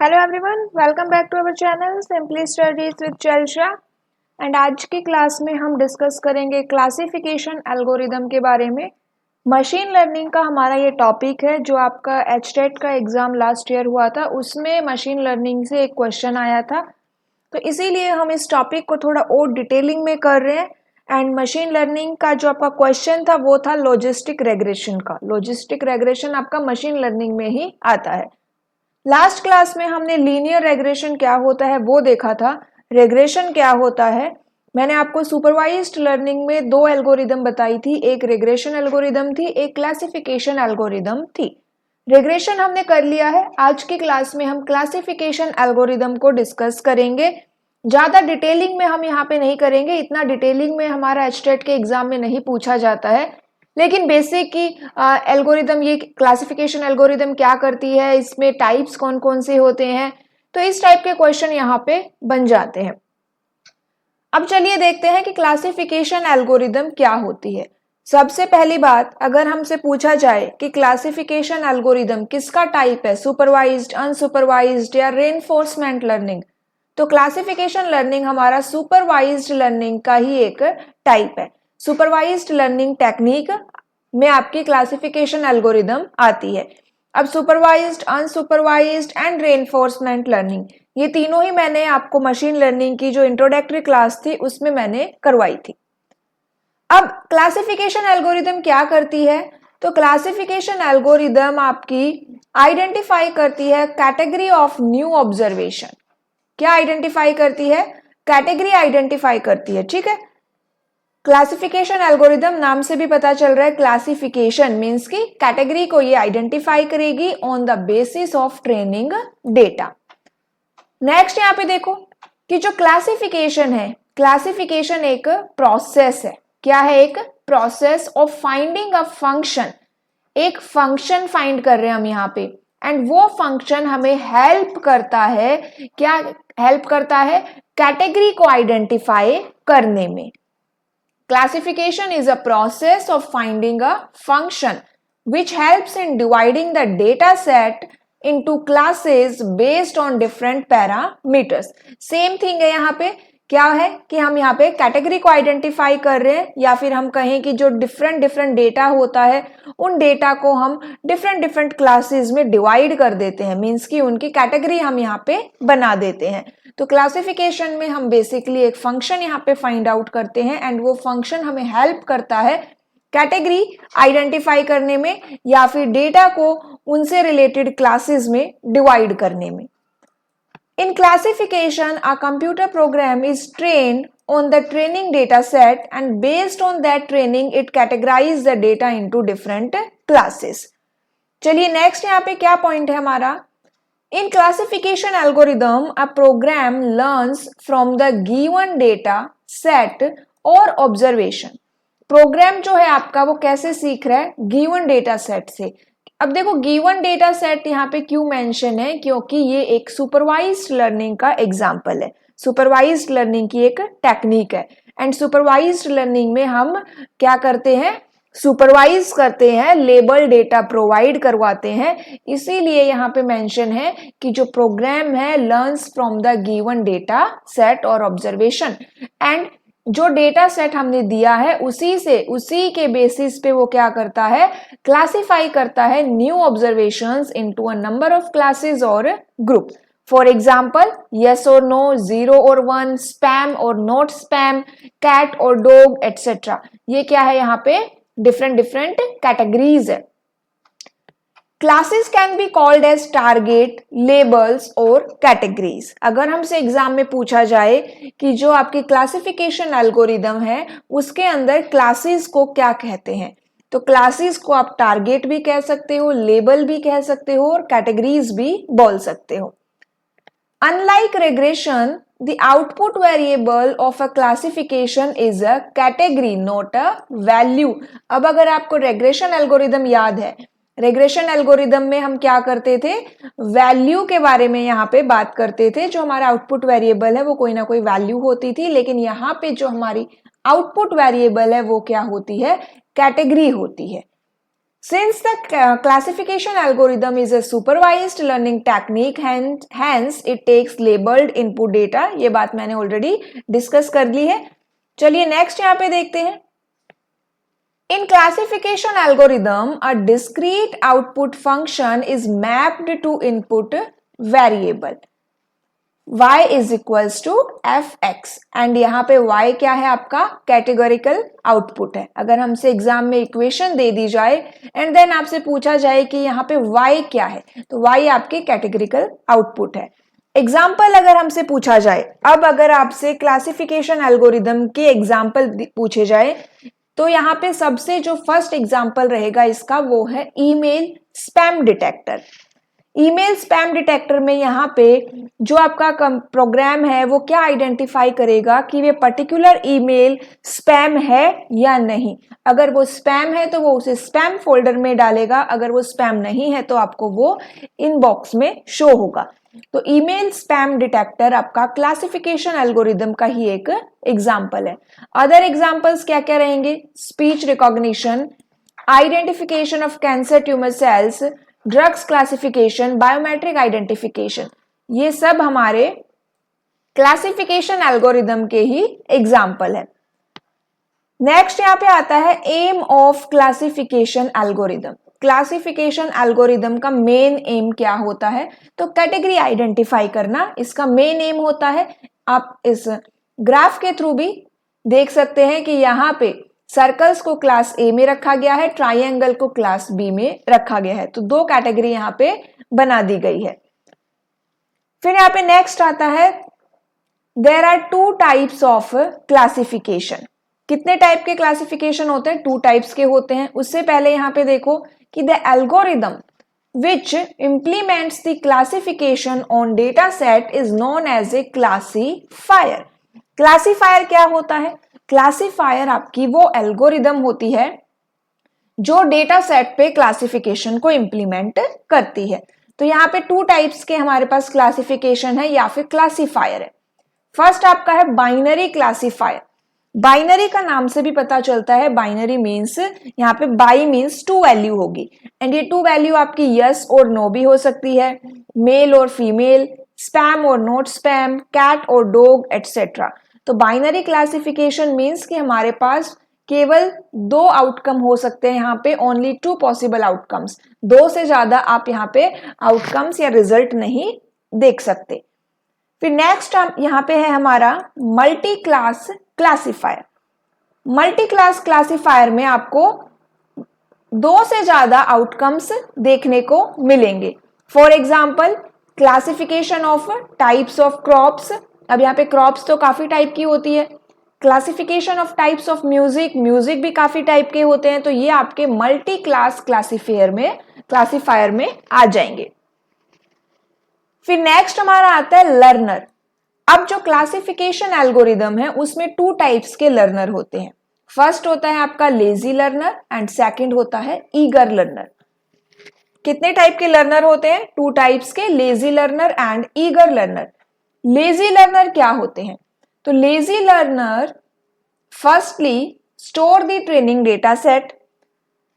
Hello everyone, welcome back to our channel simply studies with चैल्शा। And आज की class में हम डिस्कस करेंगे क्लासिफिकेशन एल्गोरिदम के बारे में। मशीन लर्निंग का हमारा ये टॉपिक है जो आपका एचटेट का एग्ज़ाम लास्ट ईयर हुआ था, उसमें मशीन लर्निंग से एक क्वेश्चन आया था। तो इसीलिए हम इस टॉपिक को थोड़ा और डिटेलिंग में कर रहे हैं। एंड मशीन लर्निंग का जो आपका क्वेश्चन था वो था लॉजिस्टिक रेग्रेशन का। लॉजिस्टिक रेग्रेशन आपका मशीन लर्निंग में ही आता है। लास्ट क्लास में हमने लीनियर रेग्रेशन क्या होता है वो देखा था। रेग्रेशन क्या होता है, मैंने आपको सुपरवाइज्ड लर्निंग में दो एल्गोरिदम बताई थी, एक रेग्रेशन एल्गोरिदम थी, एक क्लासिफिकेशन एल्गोरिदम थी। रेग्रेशन हमने कर लिया है। आज की क्लास में हम क्लासिफिकेशन एल्गोरिदम को डिस्कस करेंगे। ज़्यादा डिटेलिंग में हम यहाँ पे नहीं करेंगे, इतना डिटेलिंग में हमारा एचटेट के एग्जाम में नहीं पूछा जाता है, लेकिन बेसिक की एल्गोरिदम, ये क्लासिफिकेशन एल्गोरिदम क्या करती है, इसमें टाइप्स कौन कौन से होते हैं, तो इस टाइप के क्वेश्चन यहाँ पे बन जाते हैं। अब चलिए देखते हैं कि क्लासिफिकेशन एल्गोरिदम क्या होती है। सबसे पहली बात, अगर हमसे पूछा जाए कि क्लासिफिकेशन एल्गोरिदम किसका टाइप है, सुपरवाइज्ड, अनसुपरवाइज्ड या रेनफोर्समेंट लर्निंग, तो क्लासिफिकेशन लर्निंग हमारा सुपरवाइज्ड लर्निंग का ही एक टाइप है। सुपरवाइज्ड लर्निंग टेक्निक में आपकी क्लासिफिकेशन एल्गोरिदम आती है। अब supervised, unsupervised and reinforcement learning, ये तीनों ही मैंने आपको मशीन लर्निंग की जो इंट्रोडक्टरी क्लास थी उसमें मैंने करवाई थी। अब क्लासिफिकेशन एल्गोरिदम क्या करती है, तो क्लासिफिकेशन एल्गोरिदम आपकी आइडेंटिफाई करती है कैटेगरी ऑफ न्यू ऑब्जर्वेशन। क्या आइडेंटिफाई करती है? कैटेगरी आइडेंटिफाई करती है, ठीक है। क्लासिफिकेशन एल्गोरिदम नाम से भी पता चल रहा है, क्लासिफिकेशन मींस की कैटेगरी को ये आइडेंटिफाई करेगी on the basis of training data. Next यहाँ पे देखो कि जो क्लासिफिकेशन है, क्लासिफिकेशन एक प्रोसेस है। क्या है? एक process of finding a function. एक फंक्शन फाइंड कर रहे हैं हम यहाँ पे, एंड वो फंक्शन हमें हेल्प करता है। क्या हेल्प करता है? कैटेगरी को आइडेंटिफाई करने में। Classification is a process of finding a function which helps in dividing the data set into classes based on different parameters. Same thing है यहाँ पे। क्या है कि हम यहाँ पे कैटेगरी को आइडेंटिफाई कर रहे हैं, या फिर हम कहें कि जो डिफरेंट डेटा होता है उन डेटा को हम डिफरेंट क्लासेस में डिवाइड कर देते हैं, मीन्स कि उनकी कैटेगरी हम यहाँ पे बना देते हैं। तो क्लासिफिकेशन में हम बेसिकली एक फंक्शन यहाँ पे फाइंड आउट करते हैं, एंड वो फंक्शन हमें हेल्प करता है कैटेगरी आइडेंटिफाई करने में या फिर डेटा को उनसे रिलेटेड क्लासेस में डिवाइड करने में। In classification, a computer program is trained on the training data set, and based on that training, it categorizes the data into different classes. चलिए नेक्स्ट यहाँ पे क्या पॉइंट है हमारा? In classification algorithm, a program learns from the given data set or observation. Program जो है आपका वो कैसे सीख रहा है? गिवन डेटा सेट से। अब देखो गिवन डेटा सेट यहाँ पे क्यों मेंशन है, क्योंकि ये एक सुपरवाइज्ड लर्निंग का एग्जांपल है। सुपरवाइज्ड लर्निंग की एक टेक्निक है, एंड सुपरवाइज्ड लर्निंग में हम क्या करते हैं? सुपरवाइज करते हैं, लेबल डेटा प्रोवाइड करवाते हैं। इसीलिए यहाँ पे मेंशन है कि जो प्रोग्राम है learns from the given data set और ऑब्जर्वेशन, एंड जो डेटा सेट हमने दिया है उसी के बेसिस पे वो क्या करता है? क्लासिफाई करता है new observations into a number of classes और ग्रुप। फॉर एग्जाम्पल, यस और नो, 0 और 1, स्पैम और नॉट स्पैम, कैट और डॉग एटसेट्रा। ये क्या है? यहाँ पे डिफरेंट कैटेगरीज है। Classes can be called as target, labels और कैटेगरीज। अगर हमसे एग्जाम में पूछा जाए कि जो आपकी क्लासिफिकेशन एल्गोरिदम है उसके अंदर क्लासेस को क्या कहते हैं, तो क्लासेस को आप टारगेट भी कह सकते हो, लेबल भी कह सकते हो और कैटेगरीज भी बोल सकते हो। Unlike regression, the output variable of a classification is a category, not a value. अब अगर आपको regression algorithm याद है, रेग्रेशन एल्गोरिदम में हम क्या करते थे? वैल्यू के बारे में यहाँ पे बात करते थे। जो हमारा आउटपुट वेरिएबल है वो कोई ना कोई वैल्यू होती थी, लेकिन यहाँ पे जो हमारी आउटपुट वेरिएबल है वो क्या होती है? कैटेगरी होती है। Since the classification algorithm is a supervised learning technique, hence it takes labeled input data. ये बात मैंने ऑलरेडी डिस्कस कर ली है. चलिए नेक्स्ट यहाँ पे देखते हैं. In classification algorithm, a discrete output function is mapped to input variable y is equals to fx and यहाँ पे y क्या है आपका कैटेगोरिकल आउटपुट है. अगर हमसे एग्जाम में इक्वेशन दे दी जाए एंड देन आपसे पूछा जाए कि यहाँ पे y क्या है, तो y आपके कैटेगोरिकल आउटपुट है. एग्जाम्पल अगर हमसे पूछा जाए, अब अगर आपसे क्लासिफिकेशन एल्गोरिदम के एग्जाम्पल पूछे जाए तो यहाँ पे सबसे जो फर्स्ट एग्जाम्पल रहेगा इसका वो है email spam detector. Email spam detector में यहाँ पे जो आपका प्रोग्राम है वो क्या आइडेंटिफाई करेगा कि वे पर्टिकुलर ईमेल स्पैम है या नहीं. अगर वो स्पैम है तो वो उसे स्पैम फोल्डर में डालेगा, अगर वो स्पैम नहीं है तो आपको वो इनबॉक्स में शो होगा. तो ईमेल स्पैम डिटेक्टर आपका क्लासिफिकेशन एल्गोरिदम का ही एक एग्जाम्पल है. अदर एग्जाम्पल्स क्या क्या रहेंगे? Speech recognition, identification of cancer tumour cells, drugs classification, biometric identification, ये सब हमारे क्लासिफिकेशन एल्गोरिदम के ही एग्जाम्पल है. नेक्स्ट यहाँ पे आता है aim of classification algorithm. Classification algorithm का मेन एम क्या होता है? तो कैटेगरी आइडेंटिफाई करना इसका मेन एम होता है. आप इस ग्राफ के थ्रू भी देख सकते हैं कि यहाँ पे सर्कल्स को क्लास ए में रखा गया है, ट्राइंगल को क्लास बी में रखा गया है. तो दो कैटेगरी यहाँ पे बना दी गई है. फिर यहाँ पे नेक्स्ट आता है there are two types of classification. कितने टाइप के क्लासिफिकेशन होते हैं? टू टाइप्स के होते हैं. उससे पहले यहाँ पे देखो कि the algorithm which implements the classification on data set is known as a classifier. Classifier क्या होता है? क्लासिफायर आपकी वो एल्गोरिदम होती है जो डेटा सेट पे क्लासिफिकेशन को इंप्लीमेंट करती है. तो यहाँ पे टू टाइप्स के हमारे पास क्लासिफिकेशन है या फिर क्लासिफायर है. फर्स्ट आपका है बाइनरी क्लासिफायर. बाइनरी का नाम से भी पता चलता है, बाइनरी मीन्स यहाँ पे बाई मीन्स टू वैल्यू होगी एंड ये टू वैल्यू आपकी यस और नो भी हो सकती है, मेल और फीमेल, स्पैम और नॉट स्पैम, कैट और डॉग एटसेट्रा. तो बाइनरी क्लासिफिकेशन मीन्स कि हमारे पास केवल दो आउटकम हो सकते हैं. यहाँ पे ओनली टू पॉसिबल आउटकम्स, दो से ज्यादा आप यहाँ पे आउटकम्स या रिजल्ट नहीं देख सकते. फिर नेक्स्ट यहाँ पे है हमारा multi class classifier. Multi class classifier में आपको दो से ज्यादा आउटकम्स देखने को मिलेंगे. For example classification of types of crops. अब यहाँ पे क्रॉप्स तो काफी टाइप की होती है. Classification of types of music, music भी काफी टाइप के होते हैं. तो ये आपके मल्टी क्लास क्लासिफायर में आ जाएंगे. फिर नेक्स्ट हमारा आता है लर्नर. अब जो क्लासिफिकेशन एल्गोरिदम है उसमें टू टाइप्स के लर्नर होते हैं. फर्स्ट होता है आपका लेजी लर्नर एंड सेकंड होता है ईगर लर्नर. कितने टाइप के लर्नर होते हैं? टू टाइप्स के, lazy learner and eager learner. Lazy learner क्या होते हैं? तो lazy learner firstly store the training data set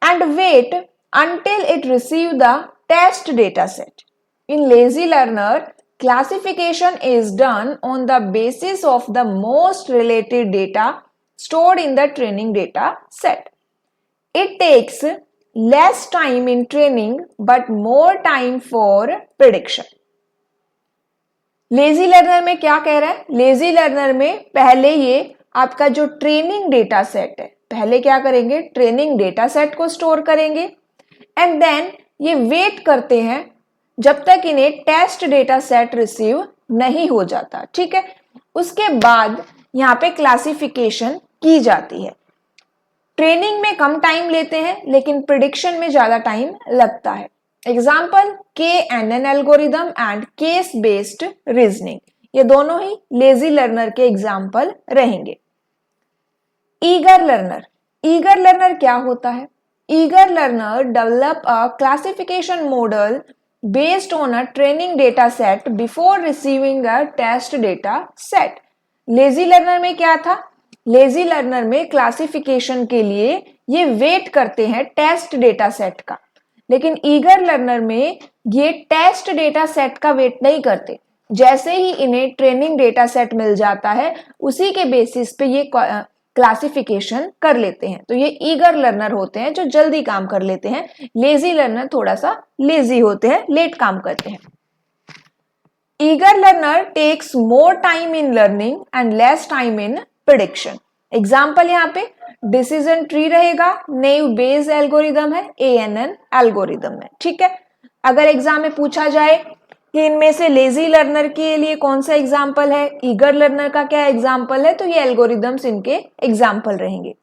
and wait until it receive the test data set. In lazy learner, classification is done on the basis of the most related data stored in the training data set. It takes less time in training but more time for prediction. Lazy learner में क्या कह रहा है? Lazy learner में पहले ये आपका जो ट्रेनिंग डेटा सेट है, पहले क्या करेंगे? ट्रेनिंग डेटा सेट को स्टोर करेंगे एंड देन ये वेट करते हैं जब तक इन्हें टेस्ट डेटा सेट रिसीव नहीं हो जाता. ठीक है, उसके बाद यहाँ पे क्लासिफिकेशन की जाती है. ट्रेनिंग में कम टाइम लेते हैं लेकिन प्रिडिक्शन में ज्यादा टाइम लगता है. Example KNN algorithm and case based reasoning, ये दोनों ही लेजी लर्नर के एग्जाम्पल रहेंगे. Eager learner. ईगर लर्नर क्या होता है? Eager learner develop a classification model based on a training data set before receiving a test data set. Lazy learner में क्या था? लेजी लर्नर में क्लासिफिकेशन के लिए ये वेट करते हैं टेस्ट डेटा सेट का, लेकिन ईगर लर्नर में ये टेस्ट डेटा सेट का वेट नहीं करते। जैसे ही इन्हें ट्रेनिंग डेटा सेट मिल जाता है उसी के बेसिस पे ये क्लासिफिकेशन कर लेते हैं। तो ये ईगर लर्नर होते हैं जो जल्दी काम कर लेते हैं, लेजी लर्नर थोड़ा सा लेजी होते हैं, लेट काम करते हैं। Eager learner takes more time in learning and less time in prediction. Example यहाँ पे डिसीजन ट्री रहेगा, नेव बेस्ड एल्गोरिदम है, ANN एल्गोरिदम है। ठीक है, अगर एग्जाम में पूछा जाए कि इनमें से लेजी लर्नर के लिए कौन सा एग्जाम्पल है, ईगर लर्नर का क्या एग्जाम्पल है, तो ये एल्गोरिदम्स इनके एग्जाम्पल रहेंगे।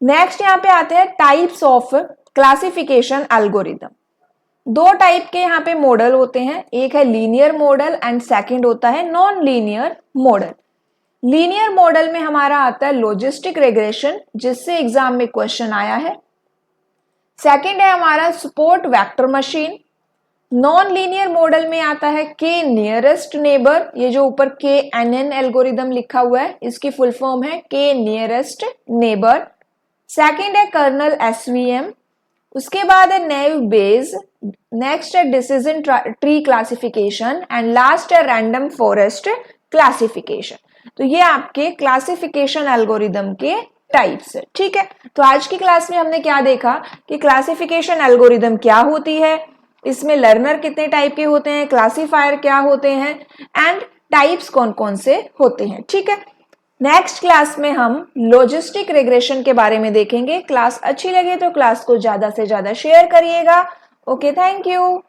नेक्स्ट यहाँ पे आते हैं टाइप्स ऑफ क्लासिफिकेशन एल्गोरिदम। दो टाइप के यहाँ पे मॉडल होते हैं, एक है लीनियर मॉडल एंड सेकंड होता है non linear model. Linear model में हमारा आता है लॉजिस्टिक रिग्रेशन, जिससे एग्जाम में क्वेश्चन आया है। सेकंड है हमारा support vector machine. Non linear model में आता है के नियरेस्ट नेबर, ये जो ऊपर KNN एल्गोरिदम लिखा हुआ है इसकी फुल फॉर्म है के नियरेस्ट नेबर। सेकंड है कर्नल SVM, उसके बाद है नेव बेस, नेक्स्ट है decision tree classification and last है रैंडम फॉरेस्ट क्लासिफिकेशन। तो ये आपके क्लासिफिकेशन एल्गोरिदम के टाइप्स है। ठीक है, तो आज की क्लास में हमने क्या देखा कि क्लासिफिकेशन एल्गोरिदम क्या होती है, इसमें लर्नर कितने टाइप के होते हैं, क्लासिफायर क्या होते हैं एंड टाइप्स कौन कौन से होते हैं। ठीक है, नेक्स्ट क्लास में हम लॉजिस्टिक रिग्रेशन के बारे में देखेंगे। क्लास अच्छी लगे तो क्लास को ज्यादा से ज्यादा शेयर करिएगा। Okay, thank you.